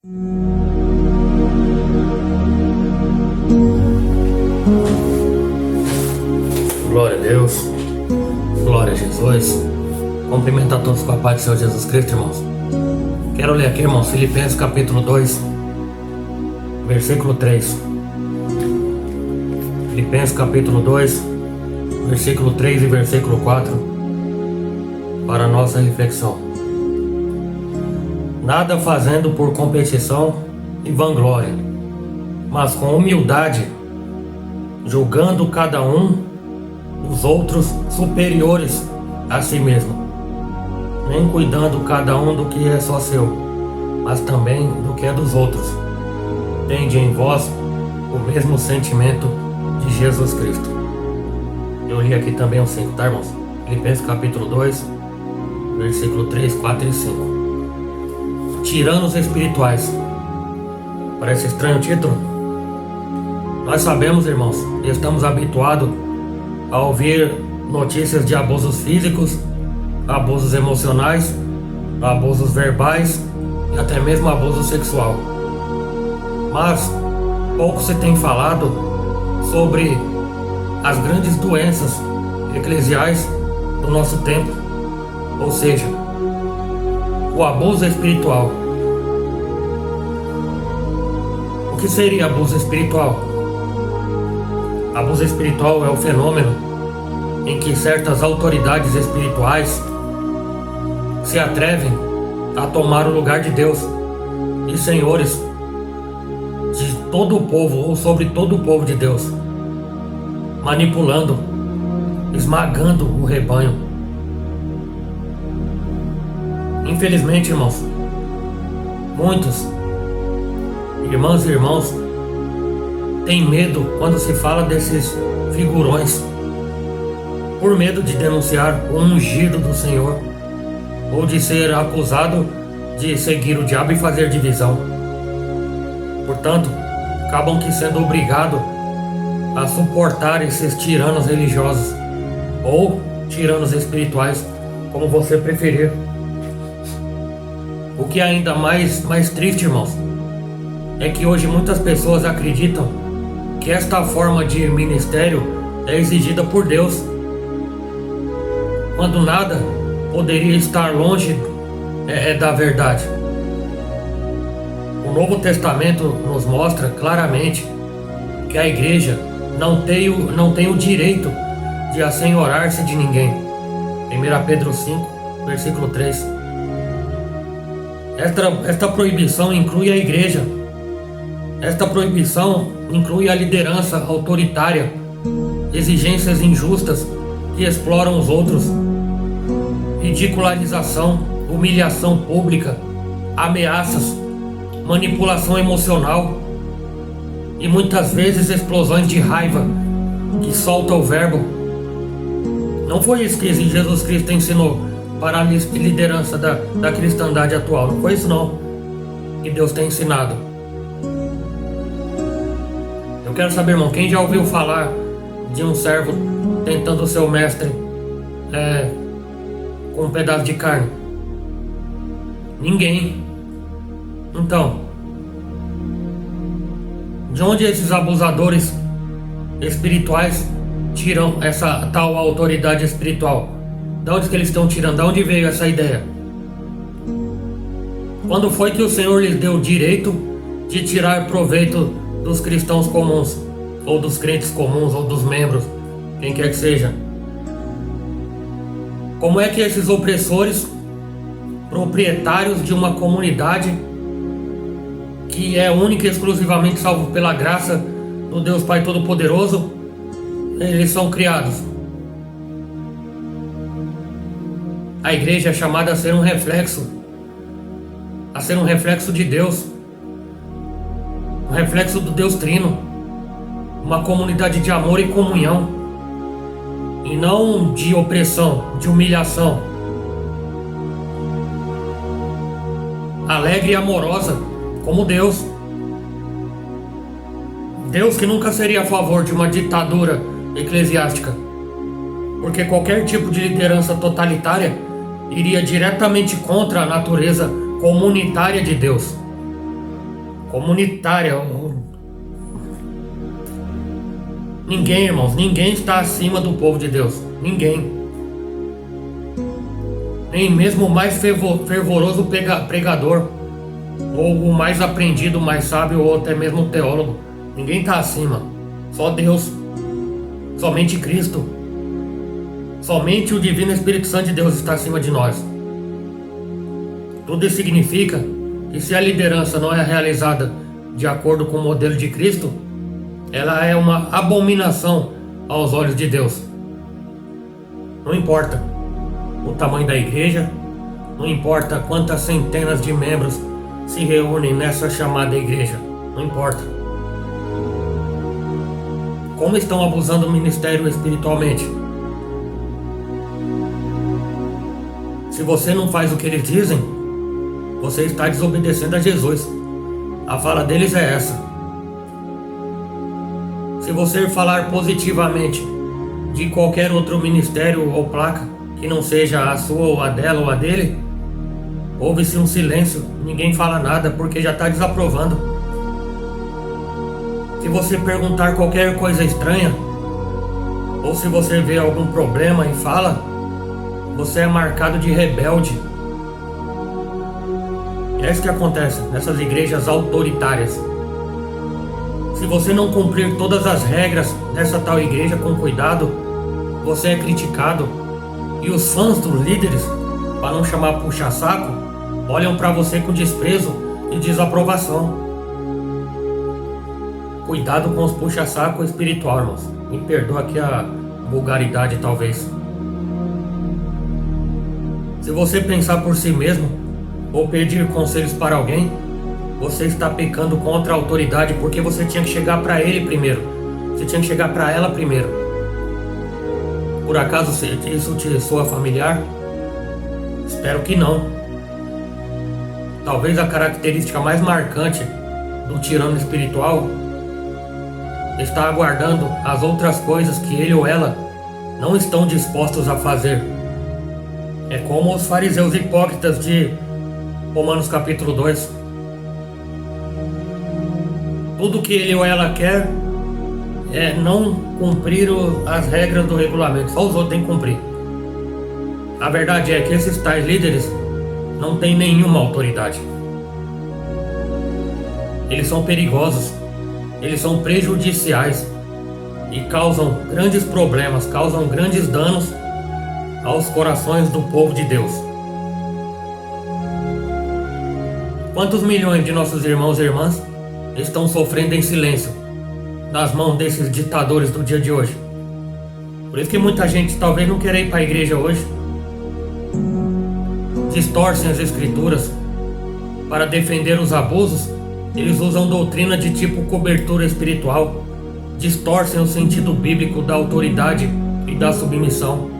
Glória a Deus, glória a Jesus. Cumprimento a todos com a paz do Senhor Jesus Cristo, irmãos. Quero ler aqui, irmãos, Filipenses capítulo 2, versículo 3. Filipenses capítulo 2, versículo 3 e versículo 4, para a nossa reflexão. Nada fazendo por competição e vanglória, mas com humildade, julgando cada um os outros superiores a si mesmo, nem cuidando cada um do que é só seu, mas também do que é dos outros. Tende em vós o mesmo sentimento de Jesus Cristo. Eu li aqui também o 5, tá, irmãos? Filipenses capítulo 2, versículo 3, 4 e 5. Tiranos espirituais. Parece estranho o título? Nós sabemos, irmãos, e estamos habituados a ouvir notícias de abusos físicos, abusos emocionais, abusos verbais e até mesmo abuso sexual. Mas pouco se tem falado sobre as grandes doenças eclesiais do nosso tempo, ou seja, o abuso espiritual. O que seria abuso espiritual? Abuso espiritual é o fenômeno em que certas autoridades espirituais se atrevem a tomar o lugar de Deus e senhores de todo o povo ou sobre todo o povo de Deus, manipulando, esmagando o rebanho. Infelizmente, irmãos, muitos irmãs e irmãos têm medo quando se fala desses figurões, por medo de denunciar o ungido do Senhor, ou de ser acusado de seguir o diabo e fazer divisão. Portanto, acabam que sendo obrigados a suportar esses tiranos religiosos, ou tiranos espirituais, como você preferir. O que é ainda mais triste, irmãos, é que hoje muitas pessoas acreditam que esta forma de ministério é exigida por Deus, quando nada poderia estar longe da verdade. O Novo Testamento nos mostra claramente que a igreja não tem o direito de assenhorar-se de ninguém. 1 Pedro 5, versículo 3. Esta proibição inclui a igreja. Esta proibição inclui a liderança autoritária, exigências injustas que exploram os outros, ridicularização, humilhação pública, ameaças, manipulação emocional e muitas vezes explosões de raiva que solta o verbo. Não foi isso que Jesus Cristo ensinou para a liderança da cristandade atual. Não foi isso não que Deus tem ensinado. Eu quero saber, irmão, quem já ouviu falar de um servo tentando ser o mestre com um pedaço de carne? Ninguém. Então, de onde esses abusadores espirituais tiram essa tal autoridade espiritual? De onde que eles estão tirando? De onde veio essa ideia? Quando foi que o Senhor lhes deu o direito de tirar proveito dos cristãos comuns, ou dos crentes comuns, ou dos membros, quem quer que seja? Como é que esses opressores, proprietários de uma comunidade que é única e exclusivamente salvo pela graça do Deus Pai Todo-Poderoso, eles são criados? A igreja é chamada a ser um reflexo de Deus, um reflexo do Deus Trino, uma comunidade de amor e comunhão, e não de opressão, de humilhação. Alegre e amorosa, como Deus. Deus que nunca seria a favor de uma ditadura eclesiástica, porque qualquer tipo de liderança totalitária iria diretamente contra a natureza comunitária de Deus. comunitária. Ninguém, irmãos, ninguém está acima do povo de Deus. Ninguém. Nem mesmo o mais fervoroso pregador, ou o mais aprendido, o mais sábio, ou até mesmo o teólogo. Ninguém está acima. Só Deus. Somente Cristo. Somente o Divino Espírito Santo de Deus está acima de nós. Tudo isso significa que se a liderança não é realizada de acordo com o modelo de Cristo, ela é uma abominação aos olhos de Deus. Não importa o tamanho da igreja, não importa quantas centenas de membros se reúnem nessa chamada igreja, não importa. Como estão abusando do ministério espiritualmente? Se você não faz o que eles dizem, você está desobedecendo a Jesus. A fala deles é essa. Se você falar positivamente de qualquer outro ministério ou placa que não seja a sua ou a dela ou a dele, ouve-se um silêncio, ninguém fala nada porque já está desaprovando. Se você perguntar qualquer coisa estranha, ou se você vê algum problema e fala, você é marcado de rebelde. É isso que acontece nessas igrejas autoritárias. Se você não cumprir todas as regras dessa tal igreja com cuidado, você é criticado. E os fãs dos líderes, para não chamar puxa-saco, olham para você com desprezo e desaprovação. Cuidado com os puxa-saco espiritual, irmãos. Me perdoa aqui a vulgaridade, talvez. Se você pensar por si mesmo, ou pedir conselhos para alguém, você está pecando contra a autoridade, porque você tinha que chegar para ele primeiro. Você tinha que chegar para ela primeiro. Por acaso isso te soa familiar? Espero que não. Talvez a característica mais marcante do tirano espiritual está aguardando as outras coisas que ele ou ela não estão dispostos a fazer. É como os fariseus hipócritas de Romanos capítulo 2. Tudo que ele ou ela quer é não cumprir as regras do regulamento. Só os outros têm que cumprir. A verdade é que esses tais líderes não têm nenhuma autoridade. Eles são perigosos. Eles são prejudiciais. E causam grandes problemas, causam grandes danos aos corações do povo de Deus. Quantos milhões de nossos irmãos e irmãs estão sofrendo em silêncio nas mãos desses ditadores do dia de hoje? Por isso que muita gente talvez não queira ir para a igreja hoje. Distorcem as escrituras para defender os abusos. Eles usam doutrina de tipo cobertura espiritual. Distorcem o sentido bíblico da autoridade e da submissão.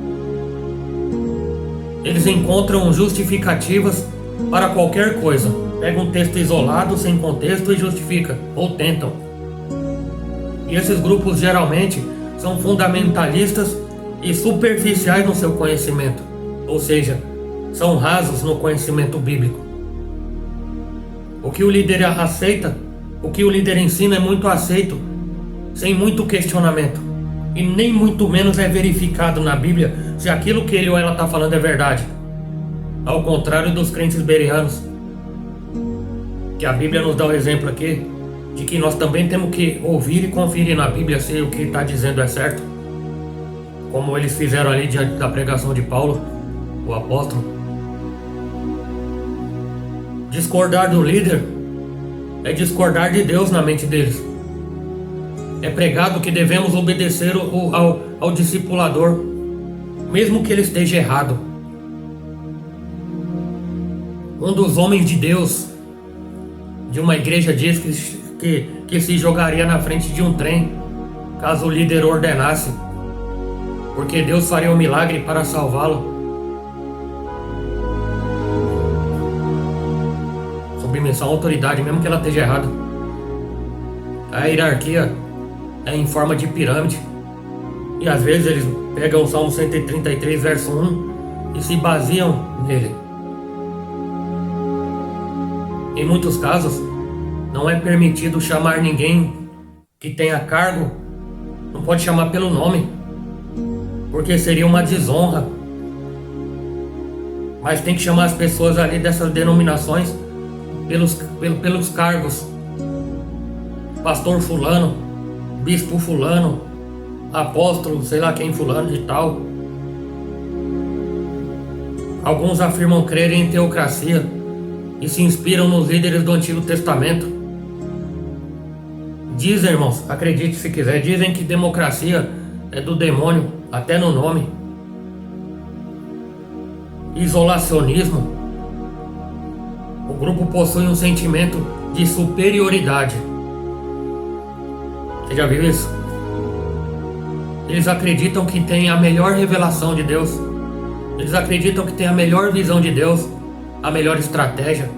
Eles encontram justificativas para qualquer coisa. Pega um texto isolado, sem contexto, e justifica, ou tentam. E esses grupos geralmente são fundamentalistas e superficiais no seu conhecimento, ou seja, são rasos no conhecimento bíblico. O que o líder aceita, o que o líder ensina é muito aceito, sem muito questionamento, e nem muito menos é verificado na Bíblia se aquilo que ele ou ela está falando é verdade. Ao contrário dos crentes bereanos, que a Bíblia nos dá o exemplo aqui de que nós também temos que ouvir e conferir na Bíblia se o que está dizendo é certo, como eles fizeram ali diante da pregação de Paulo, o apóstolo. Discordar do líder é discordar de Deus na mente deles. É pregado que devemos obedecer ao discipulador, mesmo que ele esteja errado. Um dos homens de Deus de uma igreja diz que se jogaria na frente de um trem caso o líder ordenasse, porque Deus faria um milagre para salvá-lo. Submissão à autoridade, mesmo que ela esteja errada. A hierarquia é em forma de pirâmide, e às vezes eles pegam o Salmo 133 verso 1 e se baseiam nele. Em muitos casos, não é permitido chamar ninguém que tenha cargo, não pode chamar pelo nome, porque seria uma desonra. Mas tem que chamar as pessoas ali dessas denominações pelos cargos. Pastor fulano, bispo fulano, apóstolo, sei lá quem fulano de tal. Alguns afirmam crer em teocracia e se inspiram nos líderes do Antigo Testamento. Dizem, irmãos, acredite se quiser, dizem que democracia é do demônio, até no nome. Isolacionismo. O grupo possui um sentimento de superioridade. Você já viu isso? Eles acreditam que têm a melhor revelação de Deus. Eles acreditam que têm a melhor visão de Deus, a melhor estratégia.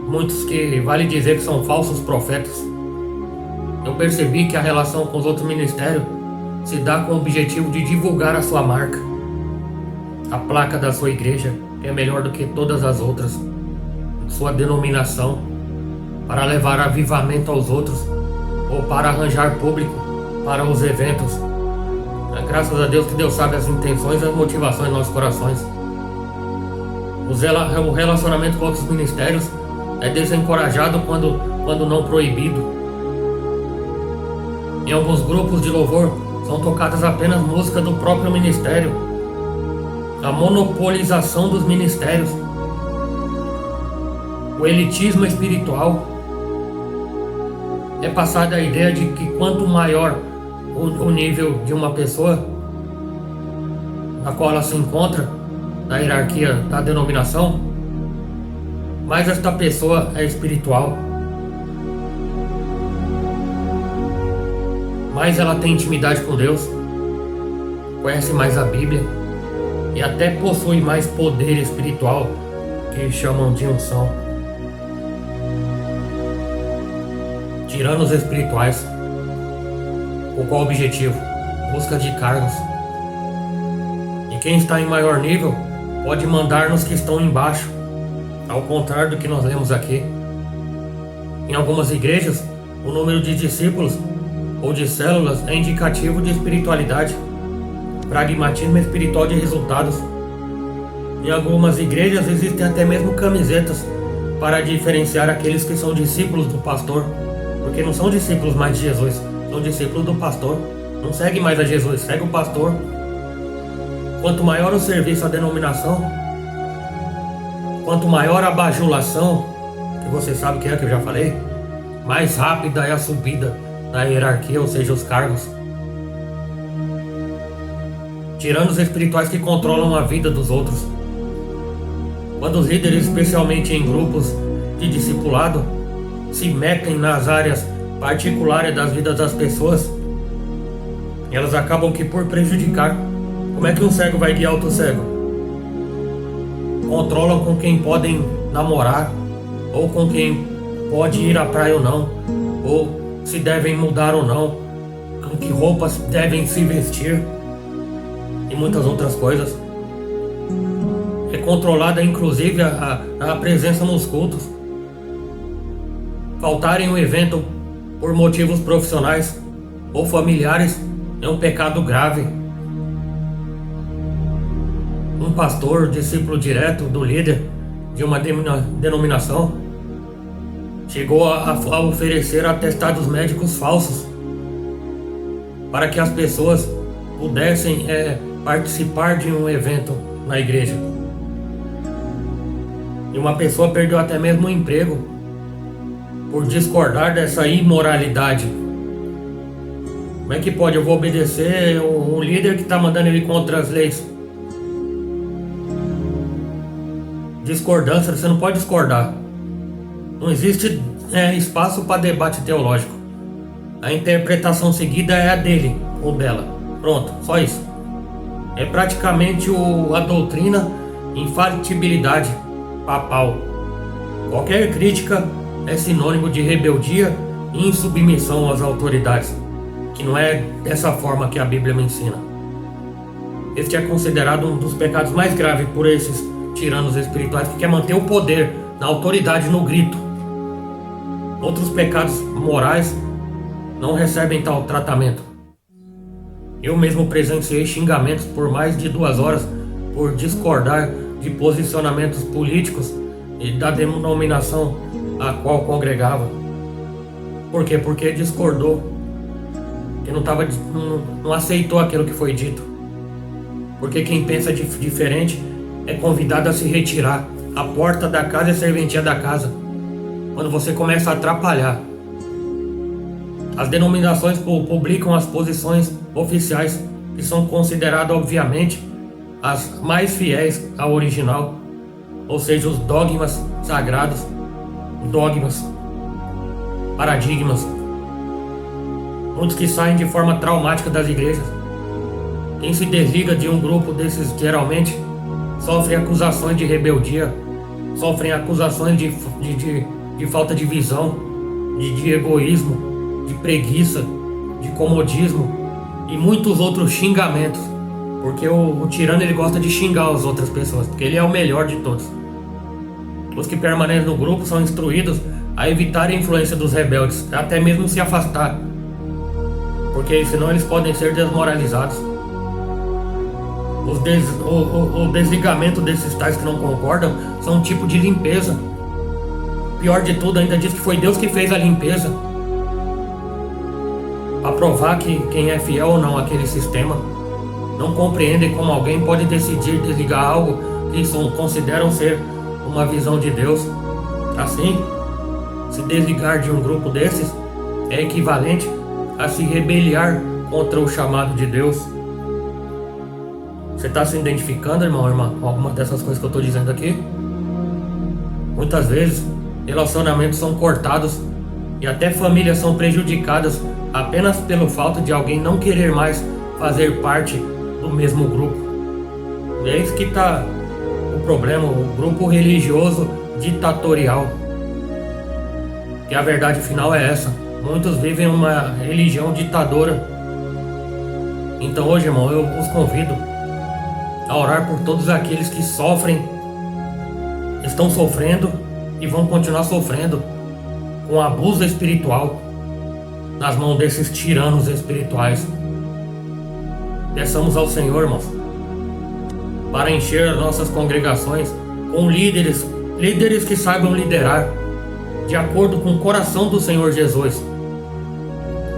Muitos que vale dizer que são falsos profetas. Eu percebi que a relação com os outros ministérios se dá com o objetivo de divulgar a sua marca, a placa da sua igreja, que é melhor do que todas as outras, sua denominação, para levar avivamento aos outros, ou para arranjar público para os eventos. Graças a Deus que Deus sabe as intenções e as motivações de nossos corações. O relacionamento com outros ministérios é desencorajado quando não proibido. Em alguns grupos de louvor são tocadas apenas músicas do próprio ministério. A monopolização dos ministérios, o elitismo espiritual. É passada a ideia de que quanto maior o nível de uma pessoa na qual ela se encontra na hierarquia da denominação, mais esta pessoa é espiritual, mais ela tem intimidade com Deus, conhece mais a Bíblia e até possui mais poder espiritual, que chamam de unção. Tiranos espirituais. Com qual objetivo? Busca de cargos. E quem está em maior nível pode mandar nos que estão embaixo, ao contrário do que nós lemos aqui. Em algumas igrejas, o número de discípulos ou de células é indicativo de espiritualidade, pragmatismo espiritual de resultados. Em algumas igrejas existem até mesmo camisetas para diferenciar aqueles que são discípulos do pastor, porque não são discípulos mais de Jesus, são discípulos do pastor. Não segue mais a Jesus, segue o pastor. Quanto maior o serviço à denominação, quanto maior a bajulação, que você sabe o que é que eu já falei, mais rápida é a subida na hierarquia, ou seja, os cargos. Tiranos espirituais que controlam a vida dos outros. Quando os líderes, especialmente em grupos de discipulado, se metem nas áreas particulares das vidas das pessoas, elas acabam que por prejudicar. Como é que um cego vai guiar outro cego? Controlam com quem podem namorar, ou com quem pode ir à praia ou não, ou se devem mudar ou não, com que roupas devem se vestir e muitas outras coisas. É controlada inclusive a presença nos cultos. Faltar em um evento por motivos profissionais ou familiares é um pecado grave. Um pastor, discípulo direto do líder de uma denominação, chegou a oferecer atestados médicos falsos para que as pessoas pudessem participar de um evento na igreja. E uma pessoa perdeu até mesmo o emprego por discordar dessa imoralidade. Como é que pode? Eu vou obedecer um líder que está mandando eu ir contra as leis. Discordância, você não pode discordar. Não existe espaço para debate teológico. A interpretação seguida é a dele ou dela. Pronto, só isso. É praticamente a doutrina infalibilidade papal. Qualquer crítica é sinônimo de rebeldia e insubmissão às autoridades, que não é dessa forma que a Bíblia me ensina. Este é considerado um dos pecados mais graves por esses tiranos espirituais que quer manter o poder na autoridade no grito. Outros pecados morais não recebem tal tratamento. Eu mesmo presenciei xingamentos por mais de 2 horas por discordar de posicionamentos políticos e da denominação a qual congregava. Por quê? Porque discordou, que não aceitou aquilo que foi dito. Porque quem pensa diferente é convidado a se retirar. A porta da casa é serventia da casa. Quando você começa a atrapalhar, as denominações publicam as posições oficiais, que são consideradas, obviamente, as mais fiéis ao original, ou seja, os dogmas sagrados, dogmas, paradigmas. Muitos que saem de forma traumática das igrejas. Quem se desliga de um grupo desses geralmente sofre acusações de rebeldia, sofrem acusações de falta de visão, de egoísmo, de preguiça, de comodismo e muitos outros xingamentos, porque o tirano ele gosta de xingar as outras pessoas, porque ele é o melhor de todos. Os que permanecem no grupo são instruídos a evitar a influência dos rebeldes, até mesmo se afastar, porque senão eles podem ser desmoralizados. O desligamento desses tais que não concordam são um tipo de limpeza. Pior de tudo, ainda diz que foi Deus que fez a limpeza, para provar que quem é fiel ou não àquele sistema. Não compreendem como alguém pode decidir desligar algo que consideram ser uma visão de Deus. Assim, se desligar de um grupo desses é equivalente a se rebeliar contra o chamado de Deus. Você está se identificando, irmão, irmã, com alguma dessas coisas que eu estou dizendo aqui? Muitas vezes, relacionamentos são cortados e até famílias são prejudicadas apenas pelo fato de alguém não querer mais fazer parte do mesmo grupo. E é isso que está o problema, o grupo religioso ditatorial. Que a verdade final é essa: muitos vivem uma religião ditadora. Então hoje, irmão, eu os convido a orar por todos aqueles que sofrem, estão sofrendo e vão continuar sofrendo com abuso espiritual nas mãos desses tiranos espirituais. Peçamos ao Senhor, irmãos, para encher as nossas congregações com líderes que saibam liderar de acordo com o coração do Senhor Jesus.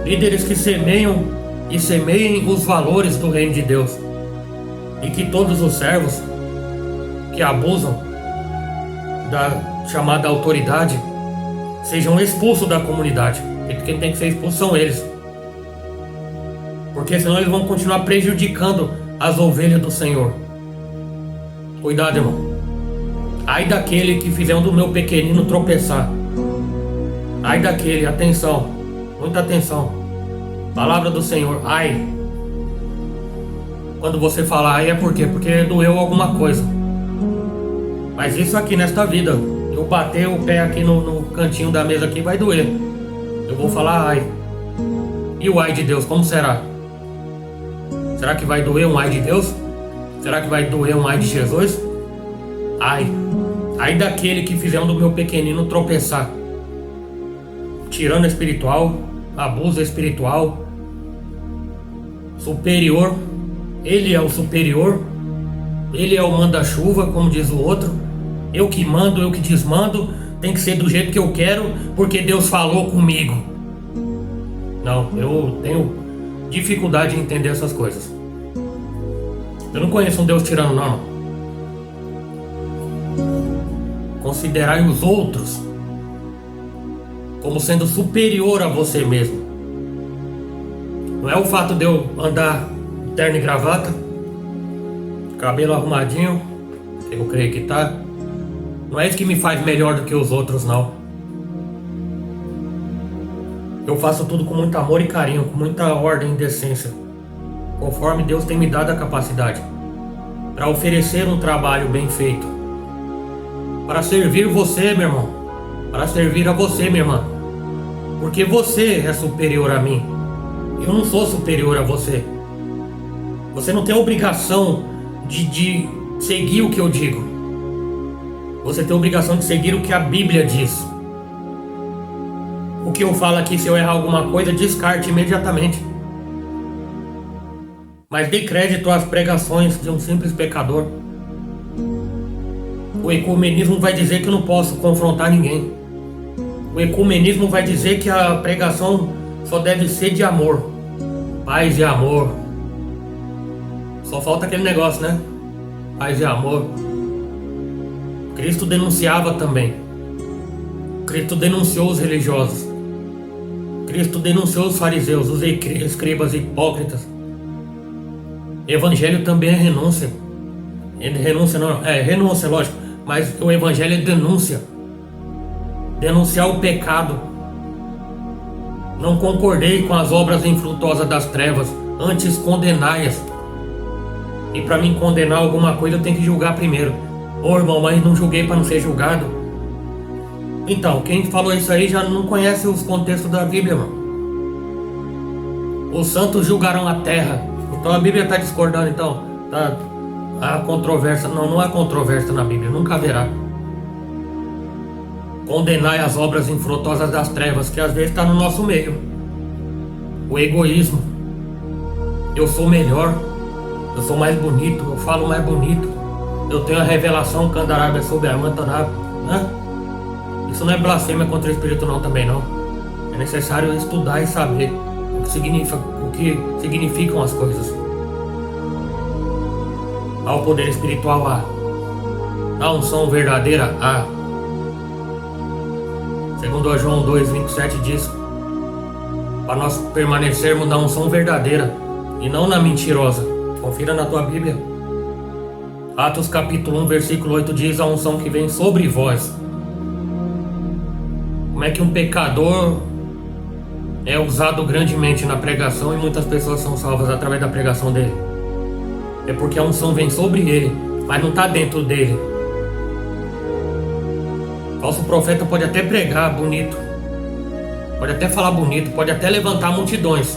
Líderes que semeiam e semeiem os valores do reino de Deus. E que todos os servos que abusam da chamada autoridade sejam expulsos da comunidade. E quem tem que ser expulso são eles. Porque senão eles vão continuar prejudicando as ovelhas do Senhor. Cuidado, irmão. Ai daquele que fizer um do meu pequenino tropeçar. Ai daquele, atenção, muita atenção. Palavra do Senhor, ai. Quando você fala ai é por quê? Porque doeu alguma coisa. Mas isso aqui nesta vida, eu bater o pé aqui no cantinho da mesa aqui vai doer. Eu vou falar ai. E o ai de Deus, como será? Será que vai doer um ai de Deus? Será que vai doer um ai de Jesus? Ai. Ai daquele que fizer um do meu pequenino tropeçar. Tirano espiritual, abuso espiritual, superior. Ele é o superior, ele é o manda-chuva, como diz o outro. Eu que mando, eu que desmando, tem que ser do jeito que eu quero, porque Deus falou comigo. Não, eu tenho dificuldade em entender essas coisas. Eu não conheço um Deus tirano, não. Considerai os outros como sendo superior a você mesmo. Não é o fato de eu andar terno e gravata, cabelo arrumadinho, que eu creio que tá. Não é isso que me faz melhor do que os outros, não. Eu faço tudo com muito amor e carinho, com muita ordem e decência, conforme Deus tem me dado a capacidade, para oferecer um trabalho bem feito, para servir você, meu irmão, para servir a você, minha irmã, porque você é superior a mim. Eu não sou superior a você. Você não tem obrigação de seguir o que eu digo. Você tem a obrigação de seguir o que a Bíblia diz. O que eu falo aqui, se eu errar alguma coisa, descarte imediatamente. Mas dê crédito às pregações de um simples pecador. O ecumenismo vai dizer que eu não posso confrontar ninguém. O ecumenismo vai dizer que a pregação só deve ser de amor. Paz e amor. Só falta aquele negócio, né? Paz e amor. Cristo denunciava também. Cristo denunciou os religiosos. Cristo denunciou os fariseus, os escribas hipócritas. Evangelho também é renúncia. Renúncia não, renúncia, lógico. Mas o evangelho é denúncia. Denunciar o pecado. Não concordei com as obras infrutuosas das trevas, antes condenai-as. E para mim condenar alguma coisa eu tenho que julgar primeiro. Ô irmão, mas não julguei para não ser julgado. Então, quem falou isso aí já não conhece os contextos da Bíblia, irmão. Os santos julgaram a terra. Então a Bíblia está discordando, então. Tá, há controvérsia. Não há controvérsia na Bíblia, nunca haverá. Condenai as obras infrutuosas das trevas, que às vezes está no nosso meio. O egoísmo. Eu sou melhor. Eu sou mais bonito. Eu falo mais bonito. Eu tenho a revelação candarábia sobre a mantanábia. Né? Isso não é blasfêmia contra o Espírito não, também não. É necessário estudar e saber o que significam as coisas. Há o poder espiritual, há. A unção verdadeira, há. Segundo João 2,27 diz: para nós permanecermos na unção verdadeira e não na mentirosa. Confira na tua Bíblia. Atos capítulo 1, versículo 8 diz: a unção que vem sobre vós. Como é que um pecador é usado grandemente na pregação e muitas pessoas são salvas através da pregação dele? É porque a unção vem sobre ele, mas não está dentro dele. Falso profeta pode até pregar bonito, pode até falar bonito, pode até levantar multidões,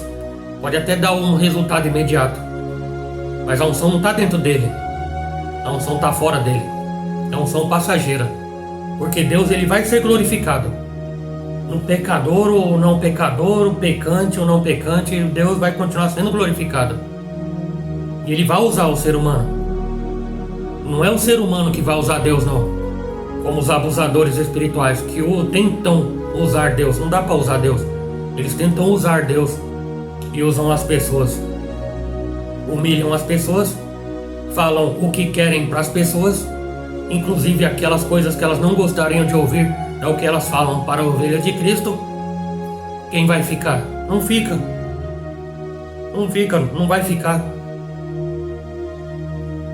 pode até dar um resultado imediato, mas a unção não está dentro dele. A unção está fora dele. É uma unção passageira, porque Deus ele vai ser glorificado no pecador ou não pecador, o pecante ou não pecante. Deus vai continuar sendo glorificado e ele vai usar o ser humano. Não é o ser humano que vai usar Deus, não. Como os abusadores espirituais que tentam usar Deus. Não dá para usar Deus. Eles tentam usar Deus e usam as pessoas. Humilham as pessoas, falam o que querem para as pessoas, inclusive aquelas coisas que elas não gostariam de ouvir, é o que elas falam para a ovelha de Cristo. Quem vai ficar? Não fica. Não fica, não vai ficar.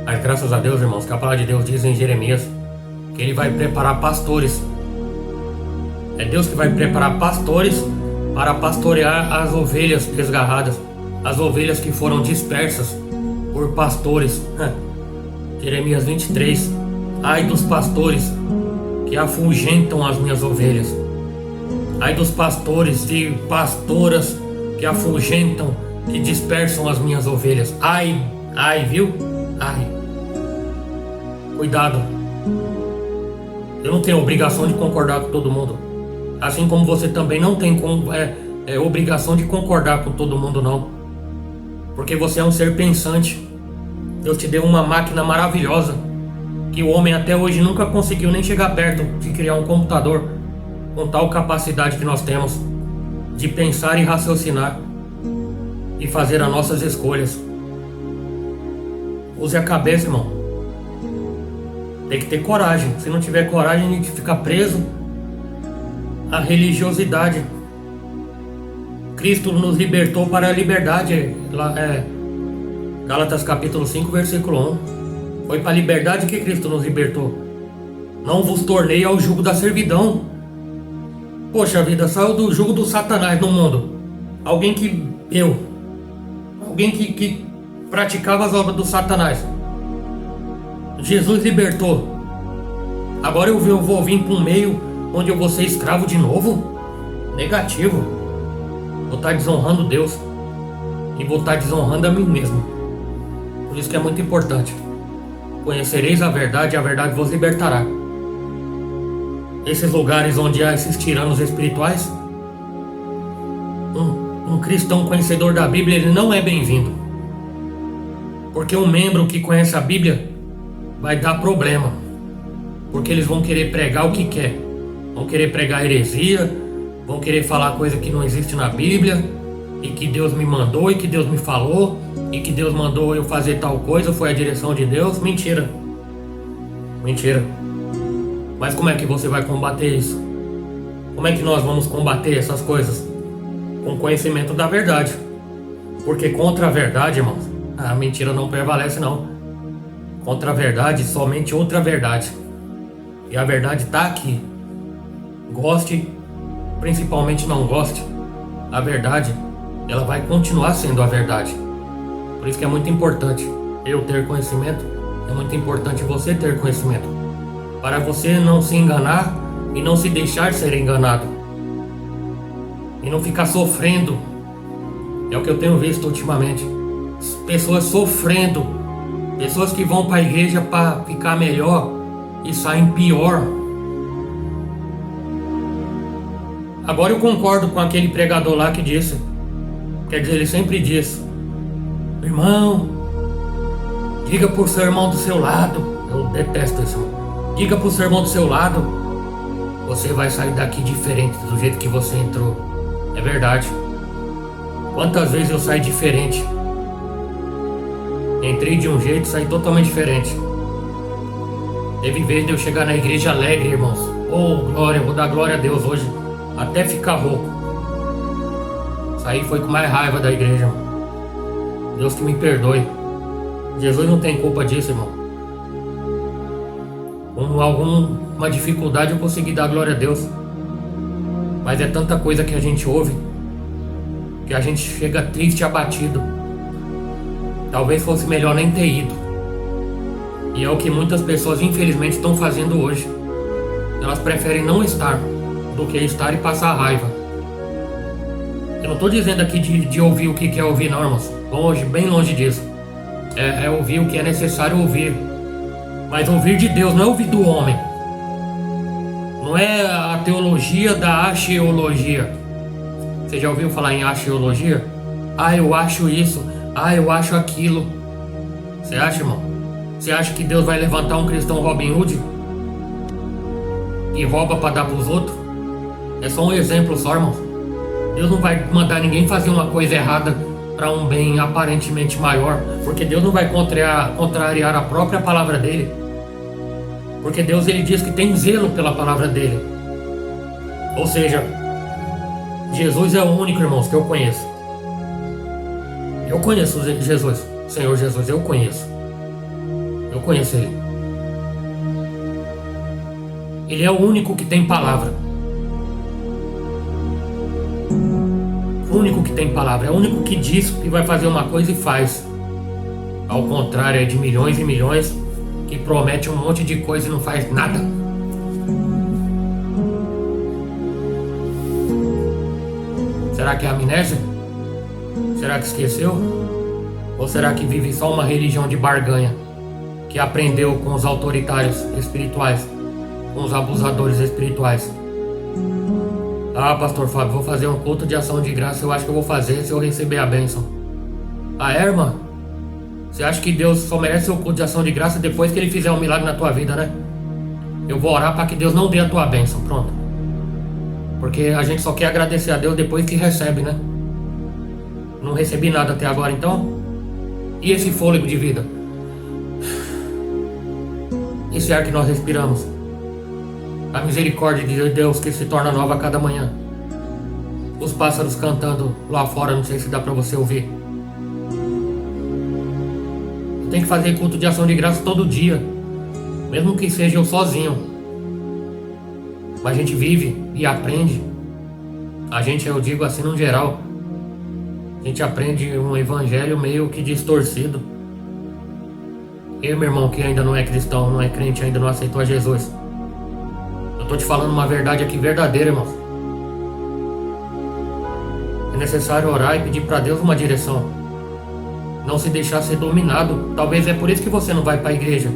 Mas graças a Deus, irmãos, que a palavra de Deus diz em Jeremias que ele vai preparar pastores. É Deus que vai preparar pastores para pastorear as ovelhas desgarradas, as ovelhas que foram dispersas por pastores. Jeremias 23. Ai dos pastores que afugentam as minhas ovelhas. Ai dos pastores e pastoras que afugentam, que dispersam as minhas ovelhas. Ai, viu? Ai. Cuidado. Eu não tenho obrigação de concordar com todo mundo. Assim como você também não tem obrigação de concordar com todo mundo, não. Porque você é um ser pensante. Deus te deu uma máquina maravilhosa que o homem até hoje nunca conseguiu nem chegar perto de criar um computador com tal capacidade que nós temos de pensar e raciocinar e fazer as nossas escolhas. Use a cabeça, irmão. Tem que ter coragem. Se não tiver coragem, a gente fica preso à religiosidade. Cristo nos libertou para a liberdade. Gálatas capítulo 5, versículo 1. Foi para a liberdade que Cristo nos libertou. Não vos tornei ao jugo da servidão. Poxa vida, saiu do jugo do Satanás no mundo. Alguém que praticava as obras do Satanás. Jesus libertou. Agora eu vou vir para um meio onde eu vou ser escravo de novo? Negativo. Vou estar desonrando Deus e vou estar desonrando a mim mesmo. Por isso que é muito importante. Conhecereis a verdade e a verdade vos libertará. Esses lugares onde há esses tiranos espirituais, um cristão conhecedor da Bíblia, ele não é bem-vindo. Porque um membro que conhece a Bíblia vai dar problema. Porque eles vão querer pregar o que quer. Vão querer pregar heresia, vão querer falar coisa que não existe na Bíblia, e que Deus me mandou, e que Deus me falou, e que Deus mandou eu fazer tal coisa, foi a direção de Deus. Mentira. Mentira. Mas como é que você vai combater isso? Como é que nós vamos combater essas coisas? Com conhecimento da verdade. Porque contra a verdade, irmãos, a mentira não prevalece não. Contra a verdade, somente outra verdade. E a verdade está aqui. Goste, principalmente não goste, a verdade, ela vai continuar sendo a verdade. Por isso que é muito importante eu ter conhecimento, é muito importante você ter conhecimento, para você não se enganar e não se deixar ser enganado, e não ficar sofrendo. É o que eu tenho visto ultimamente, pessoas sofrendo, pessoas que vão para a igreja para ficar melhor e saem pior. Agora eu concordo com aquele pregador lá que disse, quer dizer, ele sempre diz: irmão, diga pro seu irmão do seu lado. Eu detesto isso. Diga pro seu irmão do seu lado, você vai sair daqui diferente do jeito que você entrou. É verdade. Quantas vezes eu saí diferente? Entrei de um jeito e saí totalmente diferente. Teve vez de eu chegar na igreja alegre, irmãos. Oh, glória, vou dar glória a Deus hoje, até ficar rouco. Saí foi com mais raiva da igreja, irmão. Deus que me perdoe. Jesus não tem culpa disso, irmão. Com alguma dificuldade eu consegui dar glória a Deus. Mas é tanta coisa que a gente ouve que a gente chega triste e abatido. Talvez fosse melhor nem ter ido. E é o que muitas pessoas infelizmente estão fazendo hoje. Elas preferem não estar do que estar e passar raiva. Eu não estou dizendo aqui de ouvir o que quer ouvir, não, irmãos. Longe, bem longe disso. É ouvir o que é necessário ouvir. Mas ouvir de Deus, não é ouvir do homem. Não é a teologia da axiologia. Você já ouviu falar em axiologia? Ah, eu acho isso. Ah, eu acho aquilo. Você acha, irmão? Você acha que Deus vai levantar um cristão Robin Hood? Que rouba para dar para os outros? É só um exemplo só, irmão. Deus não vai mandar ninguém fazer uma coisa errada para um bem aparentemente maior. Porque Deus não vai contrariar a própria palavra dele. Porque Deus, ele diz que tem zelo pela palavra dele. Ou seja, Jesus é o único, irmãos, que eu conheço. Eu conheço Jesus, Senhor Jesus, eu conheço. Eu conheço Ele. Ele é o único que tem palavra. O único que tem palavra. É o único que diz que vai fazer uma coisa e faz. Ao contrário, é de milhões e milhões que promete um monte de coisa e não faz nada. Será que é amnésia? Será que esqueceu? Ou será que vive só uma religião de barganha? Que aprendeu com os autoritários espirituais, com os abusadores espirituais. Ah, pastor Fábio, vou fazer um culto de ação de graça. Eu acho que eu vou fazer se eu receber a bênção. Ah, é, irmã? Você acha que Deus só merece o culto de ação de graça depois que Ele fizer um milagre na tua vida, né? Eu vou orar para que Deus não dê a tua bênção, pronto. Porque a gente só quer agradecer a Deus depois que recebe, né? Não recebi nada até agora, então? E esse fôlego de vida? Esse ar que nós respiramos? A misericórdia de Deus que se torna nova a cada manhã. Os pássaros cantando lá fora, não sei se dá para você ouvir. Tem que fazer culto de ação de graça todo dia, mesmo que seja eu sozinho. Mas a gente vive e aprende. A gente, eu digo assim no geral, a gente aprende um evangelho meio que distorcido. Eu, meu irmão, que ainda não é cristão, não é crente, ainda não aceitou a Jesus, eu tô te falando uma verdade aqui verdadeira, irmão. É necessário orar e pedir para Deus uma direção. Não se deixar ser dominado. Talvez é por isso que você não vai para a igreja.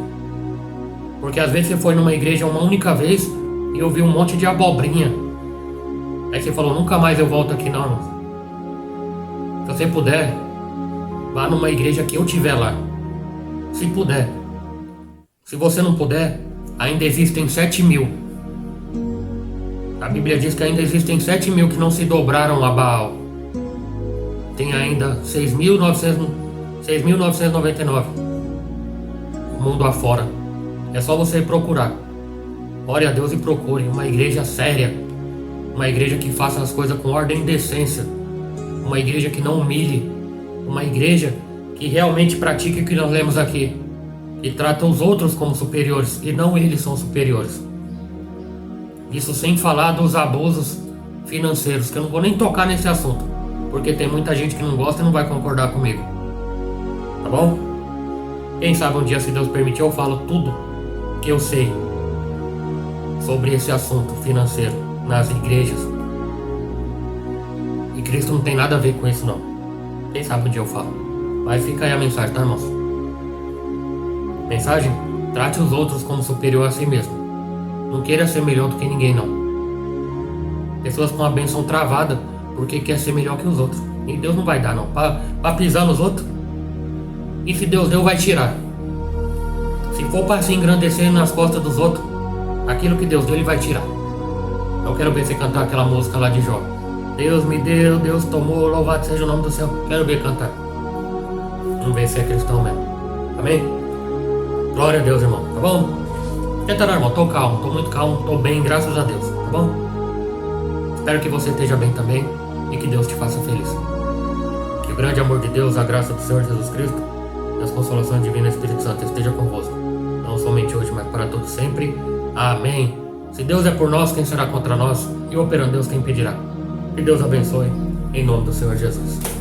Porque às vezes você foi numa igreja uma única vez e ouviu um monte de abobrinha. Aí você falou, nunca mais eu volto aqui não, irmão. Se você puder, vá numa igreja que eu tiver lá. Se puder. Se você não puder, ainda existem 7.000. A Bíblia diz que ainda existem 7.000 que não se dobraram a Baal. Tem ainda 6.999. O mundo afora. É só você procurar. Ore a Deus e procure uma igreja séria. Uma igreja que faça as coisas com ordem e decência. Uma igreja que não humilhe. Uma igreja que realmente pratique o que nós lemos aqui. E trata os outros como superiores e não eles são superiores. Isso sem falar dos abusos financeiros, que eu não vou nem tocar nesse assunto, porque tem muita gente que não gosta e não vai concordar comigo. Tá bom? Quem sabe um dia, se Deus permitir, eu falo tudo que eu sei sobre esse assunto financeiro nas igrejas. E Cristo não tem nada a ver com isso não. Quem sabe um dia eu falo. Mas fica aí a mensagem, tá, irmãos? Mensagem? Trate os outros como superior a si mesmo. Não queira ser melhor do que ninguém, não. Pessoas com a bênção travada porque quer ser melhor que os outros. E Deus não vai dar, não. Pra pisar nos outros. E se Deus deu, vai tirar. Se for para se engrandecer nas costas dos outros, aquilo que Deus deu, Ele vai tirar. Eu quero ver você cantar aquela música lá de Jó. Deus me deu, Deus tomou, louvado seja o nome do céu. Quero ver cantar. Vamos ver se é cristão mesmo. Amém? Glória a Deus, irmão. Tá bom? Tenta, irmão. Tô calmo, tô muito calmo, tô bem, graças a Deus. Tá bom? Espero que você esteja bem também e que Deus te faça feliz. Que o grande amor de Deus, a graça do Senhor Jesus Cristo e as consolações divinas do Espírito Santo esteja convosco. Não somente hoje, mas para todos sempre. Amém. Se Deus é por nós, quem será contra nós? E operando Deus, quem impedirá? Que Deus abençoe, em nome do Senhor Jesus.